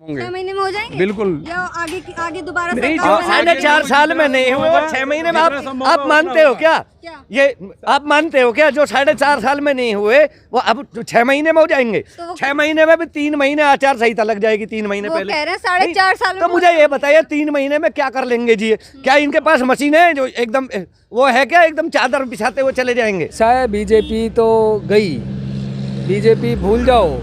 6 महीने में हो जाएंगे बिल्कुल। या आगे दोबारा नहीं, सरकार जो साढ़े 4 साल में नहीं हुए वो 6 महीने में आप मानते हो क्या? ये आप मानते हो क्या? जो 4.5 साल में नहीं हुए वो अब 6 महीने में हो जाएंगे। तो 6 महीने में भी 3 महीने आचार संहिता लग जाएगी 3 महीने वो पहले। कह रहे हैं 4.5 साल में तो मुझे ये बताइए 3 महीने में क्या कर लेंगे जी? क्या इनके पास मशीन है जो एकदम वो है क्या एकदम चादर बिछाते हुए चले जाएंगे? चाहे बीजेपी तो गई, बीजेपी भूल जाओ।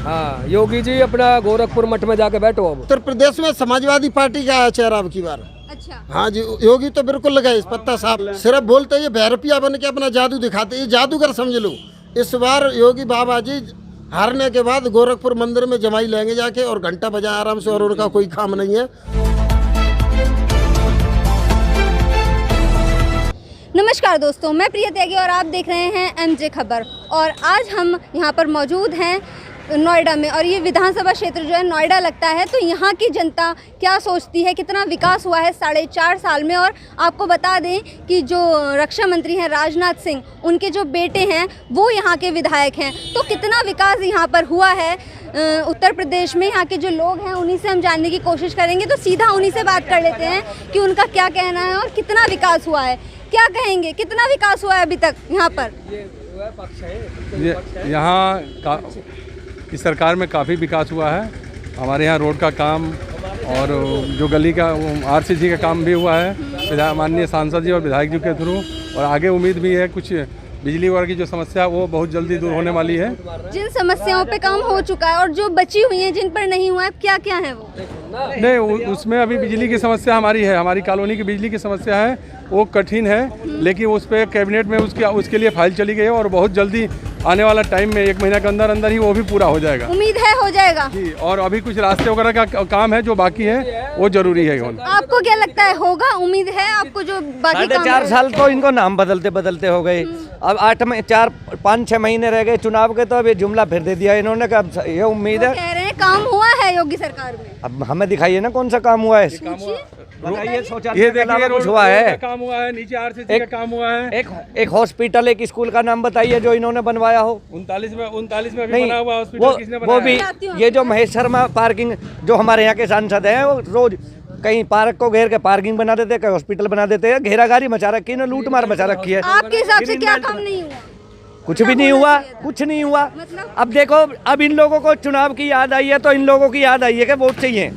हाँ, योगी जी अपना गोरखपुर मठ में जाके बैठो। अब उत्तर प्रदेश में समाजवादी पार्टी का आया चेहरा अब की बार। अच्छा हाँ जी, योगी तो बिल्कुल लगा इस पत्ता साफ। सिर्फ बोलते ये भैरपिया बन के अपना जादू दिखाते, ये जादूगर समझ लो। इस बार योगी बाबा जी हारने के बाद गोरखपुर मंदिर में जमाई लेंगे जाके और घंटा बजा आराम से, और उनका कोई काम नहीं है। नमस्कार दोस्तों, मैं प्रिया त्यागी और आप देख रहे हैं एमजे खबर। और आज हम यहाँ पर मौजूद हैं नोएडा में, और ये विधानसभा क्षेत्र जो है नोएडा लगता है। तो यहाँ की जनता क्या सोचती है, कितना विकास हुआ है 4.5 साल में। और आपको बता दें कि जो रक्षा मंत्री हैं राजनाथ सिंह, उनके जो बेटे हैं वो यहाँ के विधायक हैं। तो कितना विकास यहाँ पर हुआ है उत्तर प्रदेश में, यहाँ के जो लोग हैं उन्हीं से हम जानने की कोशिश करेंगे। तो सीधा उन्हीं से बात कर लेते हैं कि उनका क्या कहना है और कितना विकास हुआ है। क्या कहेंगे, कितना विकास हुआ है अभी तक यहाँ पर? यहाँ इस सरकार में काफ़ी विकास हुआ है। हमारे यहाँ रोड का काम और जो गली का आरसीसी का काम भी हुआ है माननीय सांसद जी और विधायक जी के थ्रू। और आगे उम्मीद भी है कुछ बिजली वगैरह की जो समस्या वो बहुत जल्दी दूर होने वाली है। जिन समस्याओं पे काम हो चुका है और जो बची हुई हैं जिन पर नहीं हुआ है, क्या क्या है वो? नहीं, उसमें अभी बिजली की समस्या हमारी है, हमारी कॉलोनी की बिजली की समस्या है, वो कठिन है। लेकिन उस पर कैबिनेट में उसके लिए फाइल चली गई है और बहुत जल्दी आने वाला टाइम में 1 महीने के अंदर अंदर ही वो भी पूरा हो जाएगा। उम्मीद है हो जाएगा जी। और अभी कुछ रास्ते वगैरह का काम है जो बाकी है, वो जरूरी है। आपको क्या लगता है होगा? उम्मीद है आपको? जो बाकी काम 4.5 साल तो इनको नाम बदलते बदलते हो गए। अब 4-5-6 महीने रह गए चुनाव के, तो अब ये जुमला फिर दे दिया इन्होंने। कब ये उम्मीद है कह रहे हैं काम हुआ है योगी सरकार में। अब हमें दिखाइए ना कौन सा काम हुआ है। बताइए, शौचालय के अलावा कुछ हुआ है? काम हुआ है, नीचे आरसीसी का काम हुआ है। एक हॉस्पिटल, एक स्कूल का नाम बताइए जो इन्होंने बनवाया हो। 39 में अभी नहीं, बना हुआ हॉस्पिटल किसने बनाया? वो भी ये जो महेश शर्मा पार्किंग, जो हमारे यहाँ के सांसद हैं, वो रोज कहीं पार्क को घेर के पार्किंग बना देते, कहीं हॉस्पिटल बना देते हैं। घेरागारी मचा रखी है, लूट मार मचा रखी है। आपके हिसाब से क्या काम नहीं हुआ? कुछ भी नहीं हुआ, कुछ नहीं हुआ। मतलब? अब देखो, अब इन लोगों को चुनाव की याद आई है, तो इन लोगों की याद आई है कि वोट चाहिए।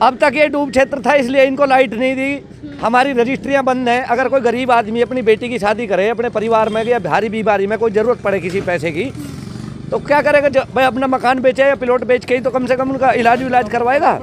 अब तक ये डूब क्षेत्र था, इसलिए इनको लाइट नहीं दी। हमारी रजिस्ट्रियां बंद हैं। अगर कोई गरीब आदमी अपनी बेटी की शादी करे अपने परिवार में, या भारी बीमारी में कोई ज़रूरत पड़े किसी पैसे की, तो क्या करेगा? भाई अपना मकान बेचे या प्लॉट बेच के ही तो कम से कम उनका इलाज करवाएगा।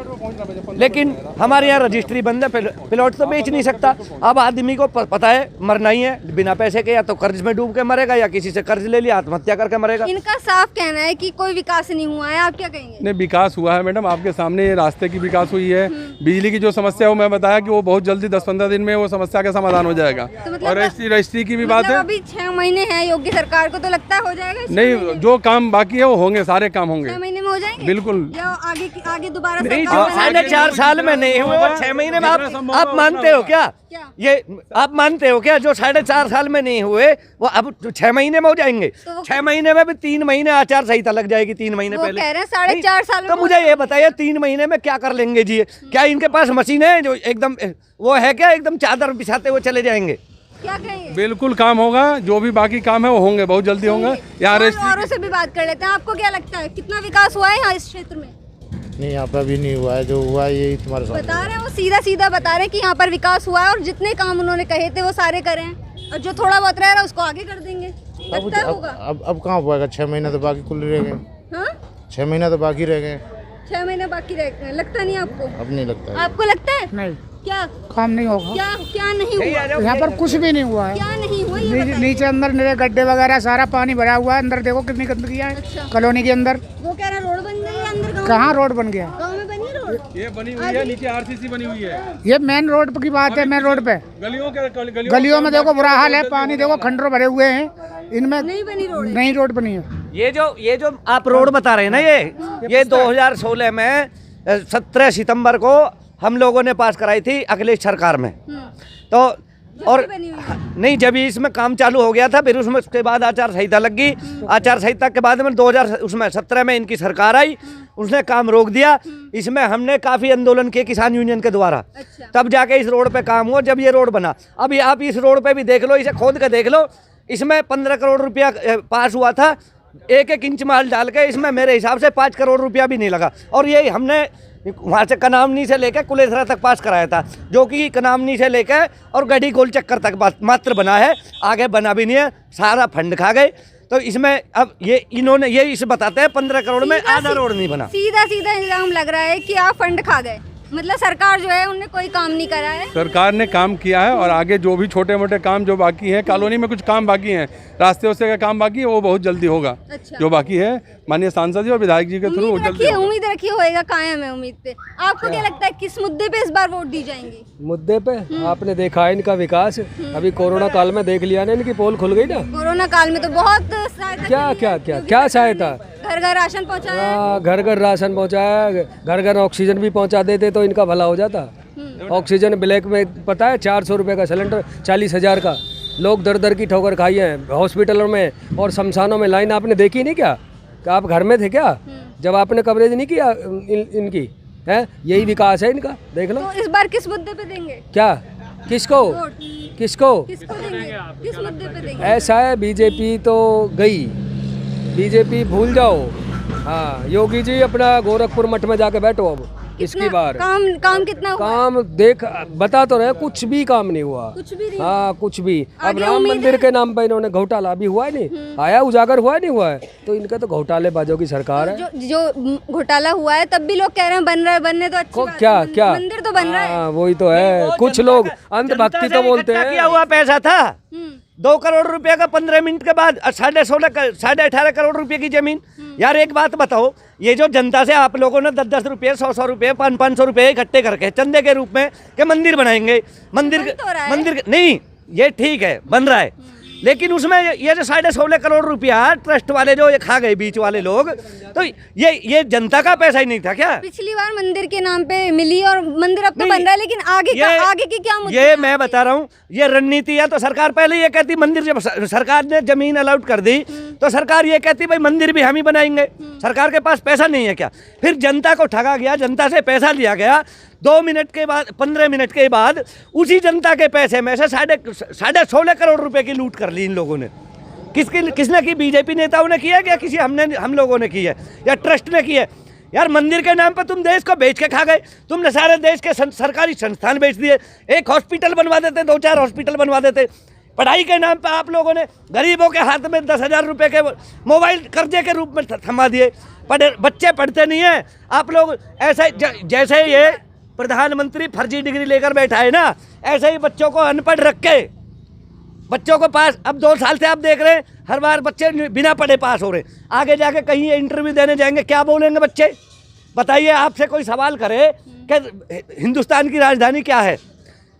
लेकिन हमारे यहाँ रजिस्ट्री बंद है, प्लॉट तो बेच नहीं सकता। अब आदमी को पता है मरना ही है बिना पैसे के, या तो कर्ज में डूब के मरेगा या किसी से कर्ज ले लिया आत्महत्या करके मरेगा। इनका साफ कहना है कि कोई विकास नहीं हुआ है। आप क्या कहेंगे? नहीं, विकास हुआ है मैडम, आपके सामने ये रास्ते की विकास हुई है। बिजली की जो समस्या है वो मैं बताया कि वो बहुत जल्दी 10-15 दिन में वो समस्या का समाधान हो जाएगा। तो मतलब और रजिस्ट्री की भी बात है। अभी 6 महीने हैं योगी सरकार को, तो लगता है हो जाएगा? नहीं, जो काम बाकी है वो होंगे, सारे काम होंगे। 6 महीने में हो जाएंगे बिल्कुल। या आगे दोबारा नहीं, सरकार जो 4.5 साल में नहीं हुए वो 6 महीने में आप मानते हो क्या? ये आप मानते हो क्या? जो 4.5 साल में नहीं हुए वो अब 6 महीने में हो जाएंगे। 6 महीने में भी 3 महीने आचार संहिता लग जाएगी 3 महीने वो पहले। कह रहे हैं 4.5 साल में। तो मुझे ये बताइए 3 महीने में क्या कर लेंगे जी? क्या इनके पास मशीन है जो एकदम वो है क्या एकदम चादर बिछाते हुए चले जाएंगे? क्या कहेंगे? बिल्कुल काम होगा, जो भी बाकी काम है वो होंगे, बहुत जल्दी होंगे। यहाँ औरों से भी बात कर लेते हैं। आपको क्या लगता है कितना विकास हुआ है यहाँ इस क्षेत्र में? नहीं, यहाँ पे अभी नहीं हुआ है। जो हुआ है यही तुम्हारे सामने बता रहे हैं, वो सीधा बता रहे हैं कि यहाँ पर विकास हुआ है और जितने काम उन्होंने कहे थे वो सारे करे हैं, और जो थोड़ा बहुत रह रहा है उसको आगे कर देंगे। लगता है होगा? अब कहाँ हुआ? 6 महीने तो बाकी कुल रह गए। हाँ, 6 महीने तो बाकी रह गए। 6 महीने बाकी रह गए। लगता नहीं आपको? अब नहीं लगता है। आपको लगता है? नहीं, क्या काम नहीं होगा। क्या नहीं हुआ? यहाँ पर कुछ भी नहीं हुआ है। क्या नहीं हुआ ये बताइए। नीचे अंदर मेरे गड्ढे वगैरह सारा पानी भरा हुआ है। अंदर देखो कितनी गंदगी है अच्छा। कॉलोनी के अंदर। वो कह रहा रोड बन गई है अंदर। गाँव कहाँ रोड बन गया? गाँव में बनी रोड? ये बनी हुई है, नीचे आरसीसी बनी हुई है। ये मेन रोड की बात है। मेन रोड पे गलियों में देखो बुरा हाल है। पानी देखो खंडरों भरे हुए हैं, इनमें नहीं बनी रोड है। नई रोड बनी है। ये जो आप रोड बता रहे हैं ना, ये 2016 में 17 सितंबर को हम लोगों ने पास कराई थी अखिलेश सरकार में। तो और नहीं, जब इसमें काम चालू हो गया था, फिर उसमें उसके बाद आचार संहिता लग गई। आचार संहिता के बाद में 2017 में इनकी सरकार आई उसने काम रोक दिया। इसमें हमने काफ़ी आंदोलन किए किसान यूनियन के द्वारा, अच्छा। तब जाके इस रोड पे काम हुआ, जब ये रोड बना। अभी आप इस रोड पे भी देख लो, इसे खोद के देख लो, इसमें 15 करोड़ रुपया पास हुआ था, 1-1 इंच माल डाल के। इसमें मेरे हिसाब से 5 करोड़ रुपया भी नहीं लगा। और ये हमने वहाँ से कनामनी से लेकर कुलेसरा तक पास कराया था, जो कि कनामनी से लेकर और गढ़ी गोल चक्कर तक मात्र बना है, आगे बना भी नहीं है, सारा फंड खा गए। तो इसमें अब ये इन्होंने ये इसे बताते हैं 15 करोड़ में आधा रोड नहीं बना। सीधा सीधा इल्जाम लग रहा है कि आप फंड खा गए, मतलब सरकार जो है उन्होंने कोई काम नहीं करा है। सरकार ने काम किया है और आगे जो भी छोटे मोटे काम जो बाकी हैं, कॉलोनी में कुछ काम बाकी हैं, रास्ते वास्ते का काम बाकी है, वो बहुत जल्दी होगा। अच्छा। जो बाकी है माननीय सांसद जी और विधायक जी के थ्रू उम्मीद रखिए होएगा, कायम है उम्मीद पे। आपको क्या लगता है किस मुद्दे पे इस बार वोट दी जाएंगी? मुद्दे पे आपने देखा है इनका विकास, अभी कोरोना काल में देख लिया ना, इनकी पोल खुल गई ना। कोरोना काल में तो बहुत सहायता क्या की क्या है, क्या क्योंकि क्या सहायता, घर घर राशन पहुंचाया। घर घर राशन पहुंचाया, घर घर ऑक्सीजन भी पहुंचा देते तो इनका भला हो जाता। ऑक्सीजन ब्लैक में पता है 400 रुपये का सिलेंडर, 40,000 का। लोग दर दर की ठोकर खाई है हॉस्पिटलों में और शमशानों में। लाइन आपने देखी नहीं क्या? आप घर में थे क्या जब आपने कवरेज नहीं किया इनकी? है यही विकास है इनका, देख लो। तो इस बार किस मुद्दे पे देंगे क्या किसको वोट? किसको किसको देंगे, किस मुद्दे पे देंगे? ऐसा है, बीजेपी तो गई, बीजेपी भूल जाओ। हाँ, योगी जी अपना गोरखपुर मठ में जाके बैठो अब इसकी बार। काम कितना हुआ? काम देख बता तो रहे, कुछ भी काम नहीं हुआ, कुछ भी नहीं। हाँ कुछ भी। अब आगे राम उम्मीद मंदिर के नाम पे इन्होंने घोटाला अभी हुआ है नहीं, आया उजागर हुआ है नहीं हुआ है, तो इनका तो घोटालेबाजों की सरकार है। जो घोटाला हुआ है तब भी लोग कह रहे हैं बन रहा है, बनने तो अच्छी बात है। क्या क्या मंदिर तो बन रहा है। हाँ, वही तो है। कुछ लोग अंधभक्ति तो बोलते हैं। किया हुआ पैसा था 2 करोड़ रुपए का 15 मिनट के बाद 18.5 करोड़ रुपए की जमीन। यार एक बात बताओ, ये जो जनता से आप लोगों ने 10-10 रुपये, 100-100 रुपये, 500 रुपये इकट्ठे करके चंदे के रूप में के मंदिर बनाएंगे, मंदिर नहीं, ये ठीक है बन रहा है, लेकिन उसमें ये जो 16.5 करोड़ रुपया ट्रस्ट वाले जो ये खा गए बीच वाले लोग, तो ये जनता का पैसा ही नहीं था क्या? पिछली बार मंदिर के नाम पे मिली और मंदिर अब तो बन रहा है, लेकिन आगे की क्या मुद्दे ये हैं? मैं बता रहा हूँ, ये रणनीति है। तो सरकार पहले ये कहती मंदिर, जब सरकार ने जमीन अलाउट कर दी तो सरकार ये कहती भाई मंदिर भी हम ही बनाएंगे। सरकार के पास पैसा नहीं है क्या? फिर जनता को ठगा गया, जनता से पैसा लिया गया, 2 मिनट के बाद 15 मिनट के बाद उसी जनता के पैसे में से 16.5 करोड़ रुपए की लूट कर ली इन लोगों ने। किसने की? बीजेपी नेताओं ने किया क्या? किसी हम लोगों ने की है या ट्रस्ट ने की है? यार मंदिर के नाम पर तुम देश को बेच के खा गए। तुमने सारे देश के सरकारी संस्थान बेच दिए। एक हॉस्पिटल बनवा देते, 2-4 हॉस्पिटल बनवा देते। पढ़ाई के नाम पर आप लोगों ने गरीबों के हाथ में 10,000 रुपये के मोबाइल कर्जे के रूप में थमा दिए। बच्चे पढ़ते नहीं है आप लोग। ऐसे जैसे ये प्रधानमंत्री फर्जी डिग्री लेकर बैठा है ना, ऐसे ही बच्चों को अनपढ़ रख के बच्चों को पास। अब 2 साल से आप देख रहे हैं हर बार बच्चे बिना पढ़े पास हो रहे। आगे जाके कहीं ये इंटरव्यू देने जाएंगे, क्या बोलेंगे बच्चे? बताइए, आपसे कोई सवाल करे कि हिंदुस्तान की राजधानी क्या है,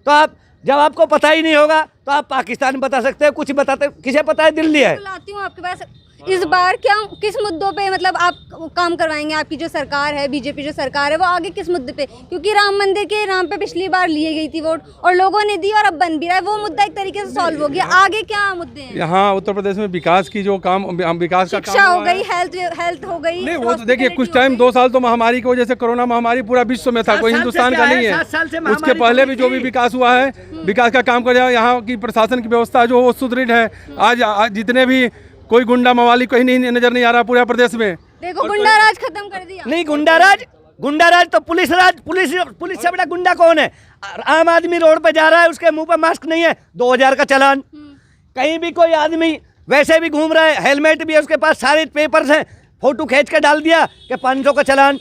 तो आप जब आपको पता ही नहीं होगा तो आप पाकिस्तान बता सकते हैं, कुछ बताते, किसे पता है दिल्ली है। लाती हूँ आपके पास। इस बार क्या किस मुद्दों पे मतलब आप काम करवाएंगे? आपकी जो सरकार है, बीजेपी जो सरकार है, वो आगे किस मुद्दे पे? क्योंकि राम मंदिर के नाम पे पिछली बार लिए गई थी वोट और लोगों ने दी और अब बन भी रहा है, वो मुद्दा एक तरीके से सॉल्व हो गया। आगे क्या मुद्दे हैं? यहाँ उत्तर प्रदेश में विकास की जो काम, विकास का शिक्षा हो गई, हेल्थ हो गई। नहीं, वो तो देखिए कुछ टाइम 2 साल तो महामारी की वजह से, कोरोना महामारी पूरा विश्व में था, कोई हिंदुस्तान का नहीं है। उसके पहले भी जो भी विकास हुआ है, विकास का काम कर रहा है। यहाँ की प्रशासन की व्यवस्था जो वो सुदृढ़ है। आज जितने भी कोई गुंडा मवाली कहीं नहीं नजर नहीं आ रहा पूरे प्रदेश में। देखो गुंडा राज खत्म कर दिया। नहीं, गुंडाराज तो पुलिस से बड़ा गुंडा कौन है? आम आदमी रोड पे जा रहा है, उसके मुंह पे मास्क नहीं है, 2000 का चालान। कहीं भी कोई आदमी वैसे भी घूम रहा है, हेलमेट भी है उसके पास, सारे पेपर्स हैं, फोटो खींच के डाल दिया कि 500 का चालान।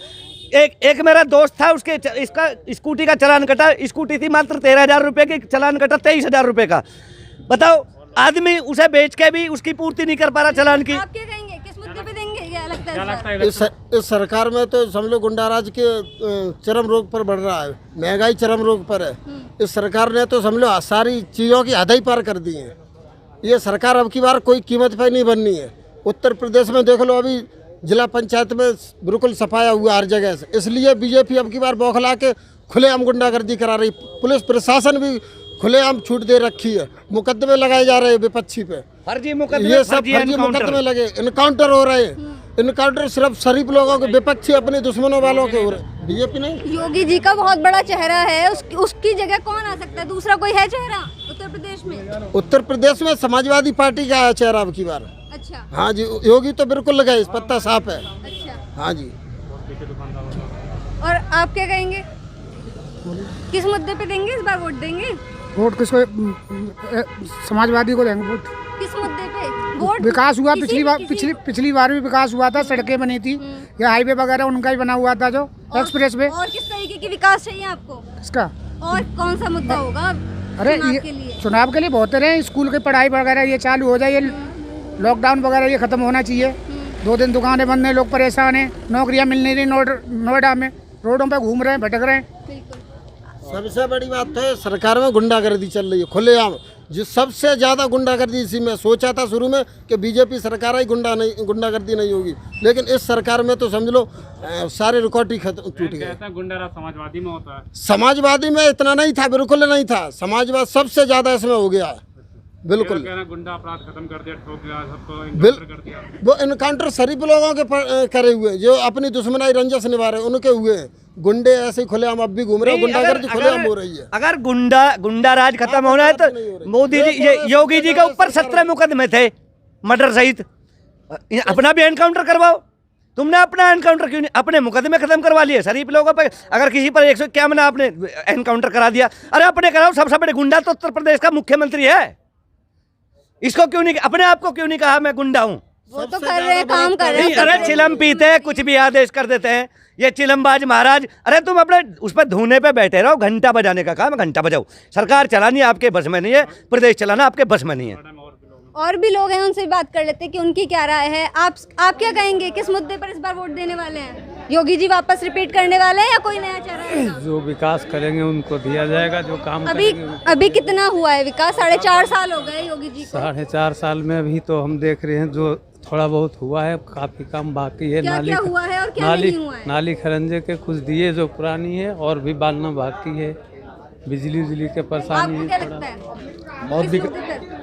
एक मेरा दोस्त था, उसके इसका स्कूटी का चालान कटा, स्कूटी थी मात्र 13,000 रुपये की, चालान कटा 23,000 रुपये का। बताओ, आदमी उसे बेच के भी उसकी पूर्ति नहीं कर पा रहा चालान की। आप क्या कहेंगे, किस मुद्दे पे देंगे? क्या लगता है इस सरकार में तो समझ लो गुंडाराज के चरम रोग पर बढ़ रहा है, महंगाई चरम रोग पर है। इस सरकार ने तो समझ लो सारी चीज़ों की हद ही पार कर दी है। ये सरकार अब की बार कोई कीमत पे नहीं बननी है। उत्तर प्रदेश में देख लो, अभी जिला पंचायत में बिल्कुल सफाया हुआ हर जगह से, इसलिए बीजेपी अब की बार बौखला के खुलेआम गुंडागर्दी करा रही। पुलिस प्रशासन भी खुलेआम छूट दे रखी है, मुकदमे लगाए जा रहे हैं विपक्षी पे, फर्जी मुकदमे, ये सब फर्जी मुकदमे लगे, इनकाउंटर हो रहे हैं। इनकाउंटर सिर्फ शरीफ लोगों के, विपक्षी अपने दुश्मनों वालों के हो रहे, बीजेपी नहीं। योगी जी का बहुत बड़ा चेहरा है, उसकी जगह कौन आ सकता है? दूसरा कोई है चेहरा उत्तर प्रदेश में? उत्तर प्रदेश में समाजवादी पार्टी का है चेहरा अब की बार। अच्छा हाँ जी, योगी तो बिल्कुल लगा, इस पत्ता साफ है। अच्छा, हाँ जी। और आप क्या कहेंगे, किस मुद्दे पे देंगे इस बार वोट? देंगे वोट किसको? समाजवादी को देंगे वोट। किस मुद्दे पे वोट? विकास हुआ, किसी- पिछली बार भी विकास हुआ था, सड़कें बनी थी, या हाईवे वगैरह उनका ही बना हुआ था जो एक्सप्रेस वे। और किस तरीके की विकास चाहिए आपको? इसका और कौन सा मुद्दा होगा अरे चुनाव ये के लिए? चुनाव के लिए बहुत रहे, स्कूल की पढ़ाई वगैरह ये चालू हो जाए, ये लॉकडाउन वगैरह ये खत्म होना चाहिए। 2 दिन दुकानें बंद हैं, लोग परेशान हैं, नौकरियां मिल नहीं रही नोएडा में, रोडों पर घूम रहे हैं, भटक रहे हैं। बिल्कुल। सबसे बड़ी बात तो है सरकार में गुंडागर्दी चल रही है खुलेआम, जो सबसे ज़्यादा गुंडागर्दी इसी में। सोचा था शुरू में कि बीजेपी सरकार ही गुंडागर्दी नहीं होगी, लेकिन इस सरकार में तो समझ लो सारे रिकॉर्ड ही टूट गए। गुंडाराज समाजवादी में होता है, समाजवादी में इतना नहीं था, बिल्कुल नहीं था। समाजवाद सबसे ज़्यादा इसमें हो गया है, बिल्कुल। कहना गुंडा अपराध खत्म कर दिया, ठोक दिया सबको, बिल इनकाउंटर कर दिया। वो इनकाउंटर शरीफ लोगों के करे हुए, जो अपनी दुश्मनाई रंजस निभा रहे हैं, उनके हुए हैं। गुंडे ऐसे खुलेआम अब भी घूम रहे हैं, गुंडागर्दी खुलेआम हो रही है। अगर गुंडा राज खत्म होना है तो मोदी जी, ये योगी जी के ऊपर 17 मुकदमे थे मर्डर सहित, अपना भी एनकाउंटर करवाओ। तुमने अपना एनकाउंटर क्यों नहीं, अपने मुकदमे खत्म करवा लिए शरीफ लोगों पे? अगर किसी पर 151 आपने एनकाउंटर करा दिया, अरे अपने कराओ। सबसे बड़े गुंडा तो उत्तर प्रदेश का मुख्यमंत्री है, इसको क्यों नहीं, अपने आप को क्यों नहीं कहा मैं गुंडा हूँ? वो तो कर रहे हैं, काम कर रहे हैं। अरे चिलम पीते हैं, कुछ भी आदेश कर देते हैं ये चिलमबाज महाराज। अरे तुम अपने उस पर धोने पे बैठे रहो, घंटा बजाने का काम है, घंटा बजाओ। सरकार चलानी आपके बस में नहीं है, प्रदेश चलाना आपके बस में नहीं है। और भी लोग हैं, उनसे भी बात कर लेते हैं कि उनकी क्या राय है। आप क्या कहेंगे, किस मुद्दे पर इस बार वोट देने वाले हैं? योगी जी वापस रिपीट करने वाले हैं या कोई नया चेहरा रहेगा? जो विकास करेंगे उनको दिया जाएगा, जो काम अभी कितना हुआ है विकास? 4.5 साल हो गए योगी जी को। 4.5 साल में अभी तो हम देख रहे हैं जो थोड़ा बहुत हुआ है, काफी काम बाकी है। क्या क्या हुआ है और क्या नहीं हुआ है? नाली खरंजे के कुछ दिए जो पुरानी है, और भी बांधना बाकी है। बिजली के परेशानी आपको है क्या थोड़ा। लगता है?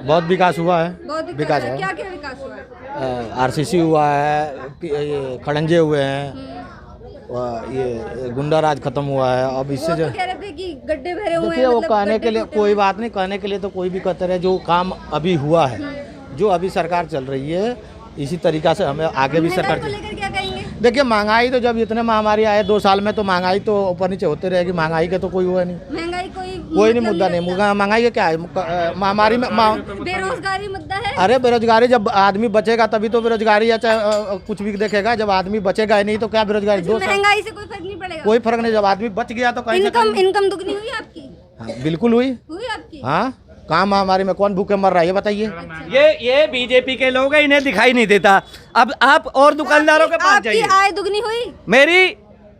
बहुत विकास हुआ है। बहुत विकास है। क्या क्या विकास हुआ है? आरसीसी हुआ है, ये खड़ंजे हुए हैं, और ये गुंडा राज खत्म हुआ है। अब इससे वो जो तो कह रहे थे कि गड्ढे भरे हुए देखिए, हैं, वो मतलब कहने गड्ढे के लिए टूटे कोई हुए बात नहीं, कहने के लिए तो कोई भी कहते रहे। जो काम अभी हुआ है, जो अभी सरकार चल रही है, इसी तरीका से हमें आगे भी हैं। सरकार महंगाई को लेकर क्या कहेंगे? देखिए, महंगाई तो जब इतने महामारी आए 2 साल में, तो महंगाई तो ऊपर नीचे होते रहेगी। महंगाई के तो कोई हुआ नहीं, महंगाई कोई नहीं मुद्दा नहीं। महंगाई का क्या है, महामारी में बेरोजगारी मुद्दा है। अरे बेरोजगारी, जब आदमी बचेगा तभी तो बेरोजगारी, या चाहे कुछ भी देखेगा। जब आदमी बचेगा ही नहीं तो क्या बेरोजगारी? अच्छा, महंगाई से कोई फर्क नहीं पड़ेगा? कोई फर्क नहीं, जब आदमी बच गया तो कहीं इनकम दुगनी हुई आपकी? हाँ, बिल्कुल हुई। आपकी? हाँ, काम महामारी में कौन भूखे मर रहा है ये बताइए। ये बीजेपी के लोग हैं, इन्हें दिखाई नहीं देता। अब आप और दुकानदारों के पास आपकी जाइए। आय दुगनी हुई?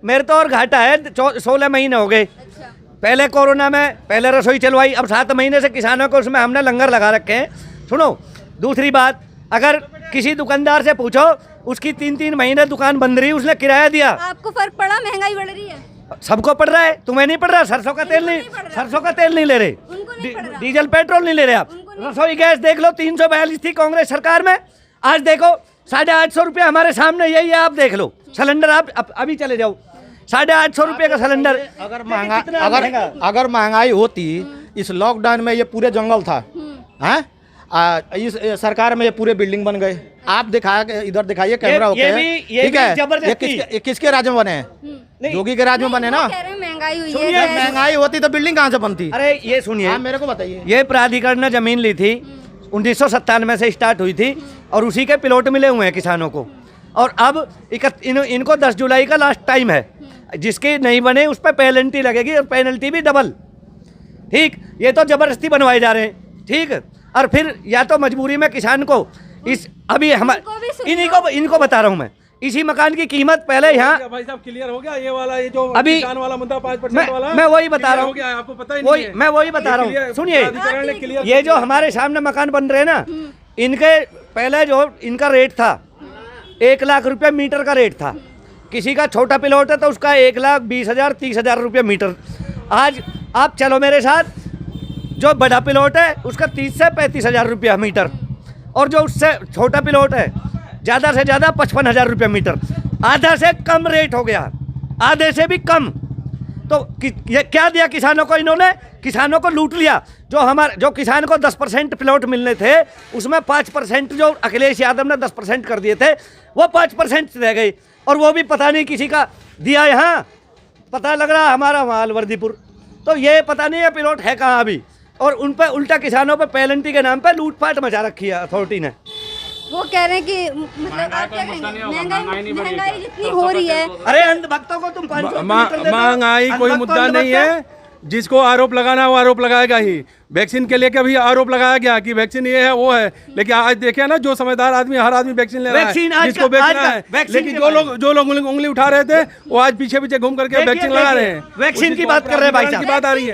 मेरे तो और घाटा है, 16 महीने हो गए। अच्छा। पहले कोरोना में पहले रसोई चलवाई, अब 7 महीने से किसानों को उसमें हमने लंगर लगा रखे हैं। सुनो, दूसरी बात, अगर किसी दुकानदार से पूछो, उसकी 3-3 महीने दुकान बंद रही, उसने किराया दिया। आपको फर्क पड़ा? महंगाई बढ़ रही है? सबको पड़ रहा है, तुम्हें नहीं पड़ रहा? सरसों का तेल नहीं, सरसों का तेल नहीं ले रहे, उनको नहीं पड़ रहा। डीजल पेट्रोल नहीं ले रहे आप। रसोई गैस देख लो, 342 थी कांग्रेस सरकार में, आज देखो 850 रुपये हमारे सामने, यही है, आप देख लो। सिलेंडर आप अभी चले जाओ, 850 रुपये का सिलेंडर। अगर महंगाई होती, इस लॉकडाउन में ये पूरे जंगल था, हैं? इस सरकार में ये पूरे बिल्डिंग बन गए। आप दिखाया, इधर दिखाइए कैमरा होके, ठीक है? ये किसके राज्य में बने हैं? योगी के राज्य में बने ना। कह रहे हैं महंगाई हुई सुनिए, है। महंगाई होती तो बिल्डिंग कहाँ से बनती? अरे ये सुनिए, आप मेरे को बताइए। ये प्राधिकरण ने जमीन ली थी, 1997 से स्टार्ट हुई थी, और उसी के प्लॉट मिले हुए हैं किसानों को। और अब इनको 10 जुलाई का लास्ट टाइम है, जिसके नहीं बने उस पर पेनल्टी लगेगी, और पेनल्टी भी डबल। ठीक, ये तो जबरदस्ती बनवाए जा रहे हैं। ठीक, और फिर या तो मजबूरी में किसान को इस अभी इनको बता रहा हूँ मैं, इसी मकान की कीमत पहले यहाँ भाई साहब क्लियर हो गया, ये वाला, ये जो अभी किसान वाला मुद्दा 5% वाला, मैं वही बता रहा हूँ, आपको पता ही नहीं है। मैं वही बता रहा हूँ। सुनिए, ये जो हमारे सामने मकान बन रहे हैं ना, इनके पहले जो इनका रेट था 1 लाख रुपये मीटर का रेट था। किसी का छोटा प्लॉट है तो उसका 1,20,000 30,000 रुपये मीटर। आज आप चलो मेरे साथ, जो बड़ा प्लॉट है उसका 30 से 35,000 रुपया मीटर, और जो उससे छोटा प्लॉट है, ज़्यादा से ज़्यादा 55,000 रुपये मीटर, आधा से कम रेट हो गया, आधे से भी कम। तो ये क्या दिया किसानों को? इन्होंने किसानों को लूट लिया। जो किसान को 10% प्लॉट मिलने थे, उसमें 5% जो अखिलेश यादव ने 10% कर दिए थे, वो 5% रह गई, और वो भी पता नहीं किसी का दिया, यहाँ पता लग रहा हमारा वहाँ अलवर्दीपुर। तो ये पता नहीं है प्लॉट है कहाँ अभी, और उन पर उल्टा किसानों पर पेनल्टी के नाम पर लूटपाट मचा रखी है अथॉरिटी ने। वो कह रहे हैं कि मतलब आप क्या कहेंगे, महंगाई जितनी हो रही है। अरे अंधभक्तों को तुम 500 महंगाई कोई मुद्दा नहीं है, जिसको आरोप लगाना वो आरोप लगाएगा ही। वैक्सीन के लेकर भी आरोप लगाया गया कि वैक्सीन ये है वो है, लेकिन आज देखिए ना, जो समझदार आदमी, हर आदमी वैक्सीन ले रहा है जिसको बेचना है, लेकिन जो लोग उंगली उठा रहे थे वो आज पीछे पीछे घूम करके वैक्सीन लगा रहे हैं। वैक्सीन की बात कर रहे हैं भाई साहब, की बात आ रही है,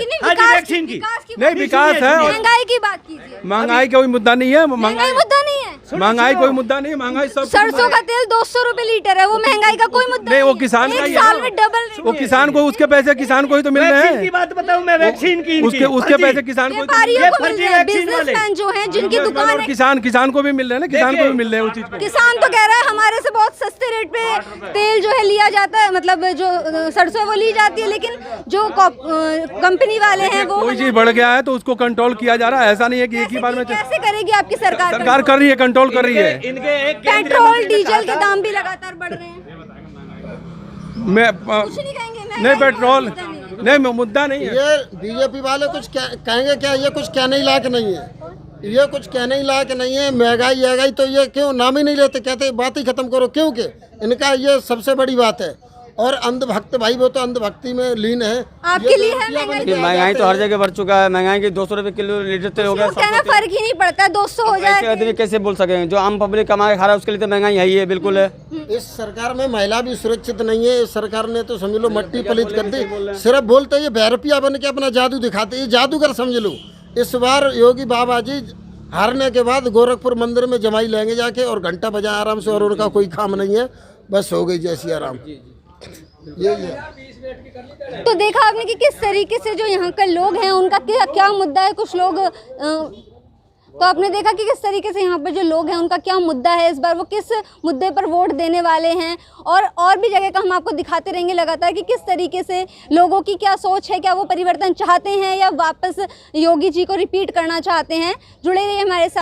वैक्सीन की नहीं विकास है, महंगाई की बात कीजिए। महंगाई कोई मुद्दा नहीं है, महंगाई मुद्दा नहीं है, महंगाई कोई मुद्दा नहीं है, महंगाई सब। सरसों का तेल 200 रुपए लीटर है, वो महंगाई का कोई मुद्दा नहीं, वो किसान का ही है, साल में डबल, वो किसान को, उसके पैसे किसान को ही तो मिल रहे हैं। बात बताऊं मैं, वैक्सीन की उसके पैसे किसान को, बिजनेसमैन जो हैं जिनकी दुकान है, किसान को भी मिल रहे हैं ना, किसान को भी मिल रहे हैं उस चीज पे। किसान तो कह रहा है हमारे से बहुत सस्ते रेट पे तेल जो है लिया जाता है, मतलब जो सरसों वो ली जाती है, लेकिन जो कंपनी वाले हैं वो कोई चीज बढ़ गया है तो उसको कंट्रोल किया जा रहा है। ऐसा नहीं है कि एक ही बार में। कैसे करेगी आपकी सरकार? सरकार कर रही है, कंट्रोल कर रही है। पेट्रोल डीजल के दाम भी लगातार बढ़ रहे हैं। मैं कुछ नहीं कहेंगे, नहीं, पेट्रोल नहीं, मुद्दा नहीं है। ये बीजेपी वाले कुछ कहेंगे क्या? ये कुछ कहने ही लायक नहीं है, ये कुछ कहने ही लायक नहीं है। महंगाई तो ये क्यों नाम ही नहीं लेते, कहते बात ही खत्म करो, क्योंकि इनका ये सबसे बड़ी बात है। और अंधभक्त भाई, वो तो अंधभक्ति में लीन है। आपके लिए है महंगाई तो हर जगह बढ़ चुका है। महंगाई की 200 रुपये किलो लीटर तेल हो गया, कहना फर्क ही नहीं पड़ता, 200 हो जाए। आदमी कैसे बोल सके? जो आम पब्लिक कमा के खा रहा है उसके लिए तो महंगाई है ही है, बिल्कुल है। इस सरकार में महिला भी सुरक्षित नहीं है। इस सरकार ने तो समझ लो मट्टी पलीत कर दी। सिर्फ बोलते ये भैरपिया बन के अपना जादू दिखाते, ये जादूगर समझ लो। इस बार योगी बाबा जी हारने के बाद गोरखपुर मंदिर में जमाई लेंगे जाके, और घंटा बजाए आराम से, और उनका कोई काम नहीं है, बस हो गई जैसी आराम। यही है। तो देखा आपने कि किस तरीके से जो यहाँ के लोग हैं उनका क्या मुद्दा है। कुछ लोग तो आपने देखा कि किस तरीके से यहाँ पर जो लोग हैं उनका क्या मुद्दा है, इस बार वो किस मुद्दे पर वोट देने वाले हैं, और भी जगह का हम आपको दिखाते रहेंगे लगातार कि किस तरीके से लोगों की क्या सोच है, क्या वो परिवर्तन चाहते हैं या वापस योगी जी को रिपीट करना चाहते हैं। जुड़े रहिए हमारे साथ।